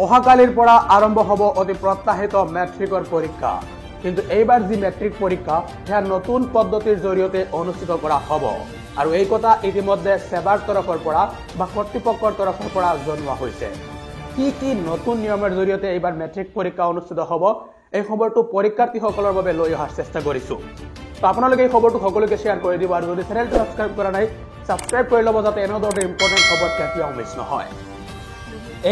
অহাকালিৰ পৰা আৰম্ভ হ'ব অতি প্ৰত্যাশিত মেট্ৰিকৰ পৰীক্ষা কিন্তু এইবাৰ যি মেট্ৰিক পৰীক্ষা সেয়া নতুন পদ্ধতিৰ জৰিয়তে অনুষ্ঠিত কৰা হ'ব আৰু এই কথা ইতিমধ্যে সেৱাৰ তৰফৰ পৰা বা কৰ্তৃপক্ষৰ তৰফৰ পৰা জনোৱা হৈছে কি নতুন নিয়মৰ জৰিয়তে এইবাৰ মেট্ৰিক পৰীক্ষা অনুষ্ঠিত হ'ব এই খবৰটো পৰীক্ষাৰ্থীসকলৰ বাবে লৈ অহাৰ চেষ্টা কৰিছো তো আপোনালোকে এই খবৰটো সকলোকে শ্বেয়াৰ কৰি দিব আৰু যদি চেনেলটো সাবস্ক্ৰাইব কৰা নাই সাবস্ক্ৰাইব কৰি ল'ব যাতে এনে ধৰণৰ ইম্পৰ্টেণ্ট খবৰ কেতিয়াও মিছ নহয়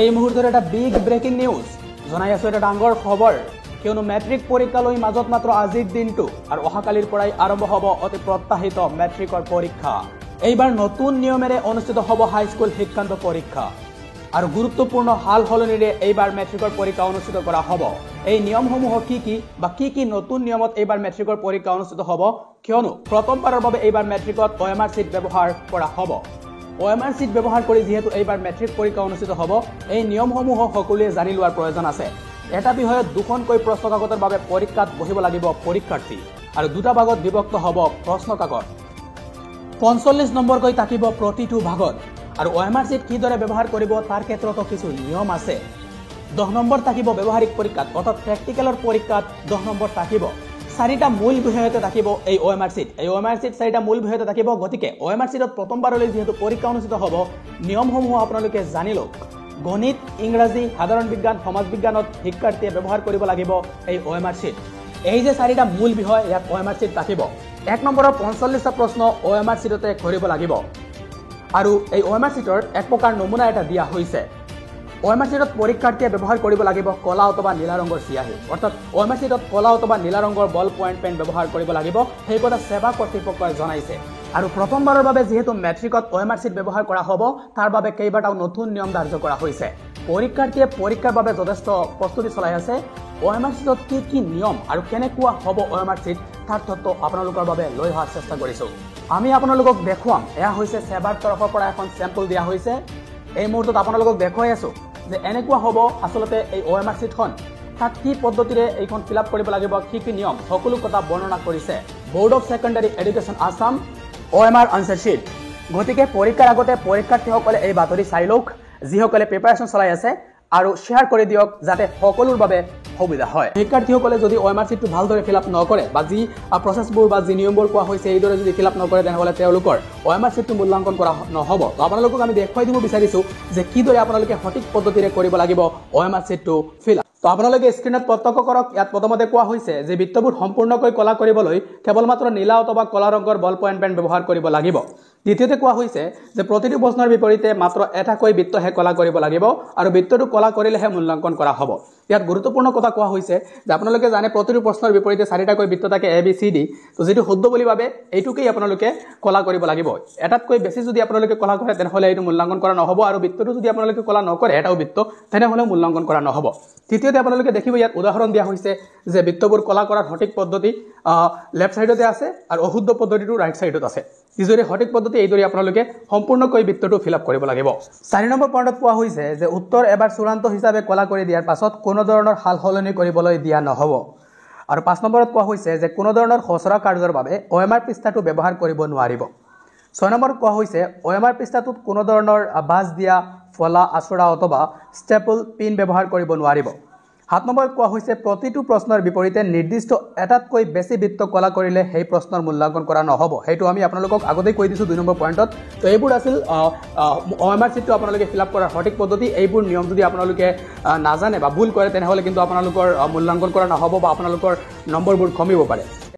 এই মুহূৰ্তত এটা বিগ ব্ৰেকিং নিউজ জনাই আছো এটা ডাঙৰ খবৰ কিয়নো মেট্ৰিক পৰীক্ষালৈ মাজত মাত্ৰ আজিৰ দিনটো আৰু অহাকালিৰ পৰাই আৰম্ভ হ'ব অতি প্ৰত্যাশিত মেট্ৰিকৰ পৰীক্ষা এইবাৰ নতুন নিয়মেৰে অনুষ্ঠিত হ'ব হাইস্কুল শিক্ষান্ত পৰীক্ষা আৰু গুৰুত্বপূৰ্ণ হাল হলনিৰে এইবাৰ মেট্ৰিকৰ পৰীক্ষা অনুষ্ঠিত কৰা হ'ব এই নিয়মসমূহ কি নতুন নিয়মত এইবাৰ মেট্ৰিকৰ পৰীক্ষা অনুষ্ঠিত হ'ব কিয়নো প্ৰথমবাৰৰ বাবে এইবাৰ মেট্ৰিকত OMR চিট ব্যৱহাৰ কৰা হ'ব OMR চিট ব্যৱহাৰ কৰি যেহেতু এইবাৰ মেট্ৰিক পৰীক্ষা অনুষ্ঠিত হ'ব এই নিয়মসমূহ সকলোৱে জানি লোৱাৰ প্ৰয়োজন আছে এটা বিষয়ত দুখনকৈ প্ৰশ্ন কাকতৰ বাবে পৰীক্ষাত বহিব লাগিব পৰীক্ষাৰ্থী আৰু দুটা ভাগত বিভক্ত হ'ব প্ৰশ্ন কাকত 45 নম্বৰকৈ থাকিব প্ৰতিটো ভাগত আৰু OMR চিট কিদৰে ব্যৱহাৰ কৰিব তাৰ ক্ষেত্ৰতো কিছু নিয়ম আছে 10 নম্বৰ থাকিব ব্যৱহাৰিক পৰীক্ষাত অৰ্থাৎ প্ৰেক্টিকেলৰ পৰীক্ষাত 10 নম্বৰ থাকিব চাৰিটা মূল বিষয়তে থাকিব এই OMR চিট চাৰিটা মূল বিষয়তে থাকিব গতিকে OMR চিটত প্ৰথমবাৰলৈ যেহেতু পৰীক্ষা অনুষ্ঠিত হ'ব নিয়মসমূহ আপোনালোকে জানি লওক গণিত ইংৰাজী সাধাৰণ বিজ্ঞান সমাজ বিজ্ঞানত শিক্ষাৰ্থীয়ে ব্যৱহাৰ কৰিব লাগিব এই OMR চিট এই যে চাৰিটা মূল বিষয় ইয়াত OMR চিট থাকিব 1 নম্বৰৰ 45টা প্ৰশ্ন OMR চিটতে কৰিব লাগিব আৰু এই OMR চিটৰ এক প্ৰকাৰ নমুনা এটা দিয়া হৈছে OMR চিটত পৰীক্ষাৰ্থীয়ে ব্যৱহাৰ কৰিব লাগিব কলা অথবা নীলা ৰঙৰ চিয়াহী অৰ্থাৎ OMR চিটত কলা অথবা নীলা ৰঙৰ বল পইণ্ট পেন ব্যৱহাৰ কৰিব লাগিব সেই কথা সেৱা কৰ্তৃপক্ষই জনাইছে আৰু প্ৰথমবাৰৰ বাবে যেহেতু মেট্ৰিকত OMR চিট ব্যৱহাৰ কৰা হ'ব তাৰ বাবে কেইবাটাও নতুন নিয়ম ধাৰ্য কৰা হৈছে পৰীক্ষাৰ্থীয়ে পৰীক্ষাৰ বাবে যথেষ্ট প্ৰস্তুতি চলাই আছে OMR চিটত কি নিয়ম আৰু কেনেকুৱা হ'ব OMR চিট তাৰ তথ্য আপোনালোকৰ বাবে লৈ অহাৰ চেষ্টা কৰিছো আমি আপোনালোকক দেখুৱাম এয়া হৈছে সেৱাৰ তৰফৰ পৰা এখন চেম্পল দিয়া হৈছে এই মুহূৰ্তত আপোনালোকক দেখুৱাই আছো যে এনেকুৱা হ'ব আসলতে এই OMR চিটখন তাত কি পদ্ধতিৰে এইখন ফিল আপ কৰিব লাগিব কি নিয়ম সকলো কথা বৰ্ণনা কৰিছে board of secondary education Assam OMR answer sheet গতিকে পৰীক্ষাৰ আগতে পৰীক্ষাৰ্থীসকলে এই বাতৰি চাই লওক যিসকলে প্ৰিপাৰেচন চলাই আছে আৰু শ্বেয়াৰ কৰি দিয়ক যাতে সকলোৰ বাবে সুবিধা হয় শিক্ষাৰ্থীসকলে যদি OMR চিটটো ভালদৰে ফিল আপ নকৰে বা যি প্ৰচেছবোৰ বা যি নিয়মবোৰ কোৱা হৈছে এইদৰে যদি ফিল আপ নকৰে তেনেহ'লে তেওঁলোকৰ OMR চিটটো মূল্যাংকন কৰা নহ'ব তো আপোনালোকক আমি দেখুৱাই দিব বিচাৰিছো যে কিদৰে আপোনালোকে সঠিক পদ্ধতিৰে কৰিব লাগিব OMR চিটটো ফিল আপ তো আপোনালোকে স্ক্ৰীনত প্ৰত্যক্ষ কৰক ইয়াত প্ৰথমতে কোৱা হৈছে যে বৃত্তবোৰ সম্পূৰ্ণকৈ কলা কৰিবলৈ কেৱল মাত্ৰ নীলা অথবা কলা ৰঙৰ বল পইণ্ট পেন ব্যৱহাৰ কৰিব লাগিব দ্বিতীয়তে কোৱা হৈছে যে প্ৰতিটো প্ৰশ্নৰ বিপৰীতে মাত্ৰ এটাকৈ বৃত্তহে কলা কৰিব লাগিব আৰু বৃত্তটো কলা কৰিলেহে মূল্যাংকন কৰা হ'ব ইয়াত গুৰুত্বপূৰ্ণ কথা কোৱা হৈছে যে আপোনালোকে জানে প্ৰতিটো প্ৰশ্নৰ বিপৰীতে চাৰিটাকৈ বৃত্ত থাকে ABCD তো যেটো শুদ্ধ বুলি ভাবে এইটোকেই আপোনালোকে কলা কৰিব লাগিব এটাতকৈ বেছি যদি আপোনালোকে কলা কৰে তেনেহ'লে এইটো মূল্যাংকন কৰা নহ'ব আৰু বৃত্তটো যদি আপোনালোকে কলা নকৰে এটাও বৃত্ত তেনেহ'লে মূল্যাংকন কৰা নহ'ব তৃতীয়তে আপোনালোকে দেখিব ইয়াত উদাহৰণ দিয়া হৈছে যে বৃত্তবোৰ কলা কৰাৰ সঠিক পদ্ধতি লেফট সাইডতে আছে আৰু অশুদ্ধ পদ্ধতিটো ৰাইট সাইডত আছে যিদৰে সঠিক পদ্ধতি এইদৰে আপোনালোকে সম্পূৰ্ণকৈ বৃত্তটো ফিল আপ কৰিব লাগিব 4 নম্বৰ পইণ্টত কোৱা হৈছে যে উত্তৰ এবাৰ চূড়ান্ত হিচাপে কলা কৰি দিয়াৰ পাছত কোনো ধৰণৰ হাল হলনি কৰিবলৈ দিয়া নহ'ব আৰু 5 নম্বৰত কোৱা হৈছে যে কোনো ধৰণৰ খচৰা কাৰ্যৰ বাবে OMR পৃষ্ঠাটো ব্যৱহাৰ কৰিব নোৱাৰিব 6 নম্বৰত কোৱা হৈছে OMR পৃষ্ঠাটোত কোনো ধৰণৰ বাছ দিয়া ফলা আচৰা অথবা ষ্টেপল পিন ব্যৱহাৰ কৰিব নোৱাৰিব 7 নম্বৰত কোৱা হৈছে প্ৰতিটো প্ৰশ্নৰ বিপৰীতে নিৰ্দিষ্ট এটাতকৈ বেছি বৃত্ত কলা কৰিলে সেই প্ৰশ্নৰ মূল্যাংকন কৰা নহ'ব সেইটো আমি আপোনালোকক আগতেই কৈ দিছো 2 নম্বৰ পইণ্টত তো এইবোৰ আছিল OMR চিটটো আপোনালোকে ফিল আপ কৰাৰ সঠিক পদ্ধতি এইবোৰ নিয়ম যদি আপোনালোকে নাজানে বা ভুল কৰে তেনেহ'লে কিন্তু আপোনালোকৰ মূল্যাংকন কৰা নহ'ব বা আপোনালোকৰ নম্বৰবোৰ কমিব পাৰে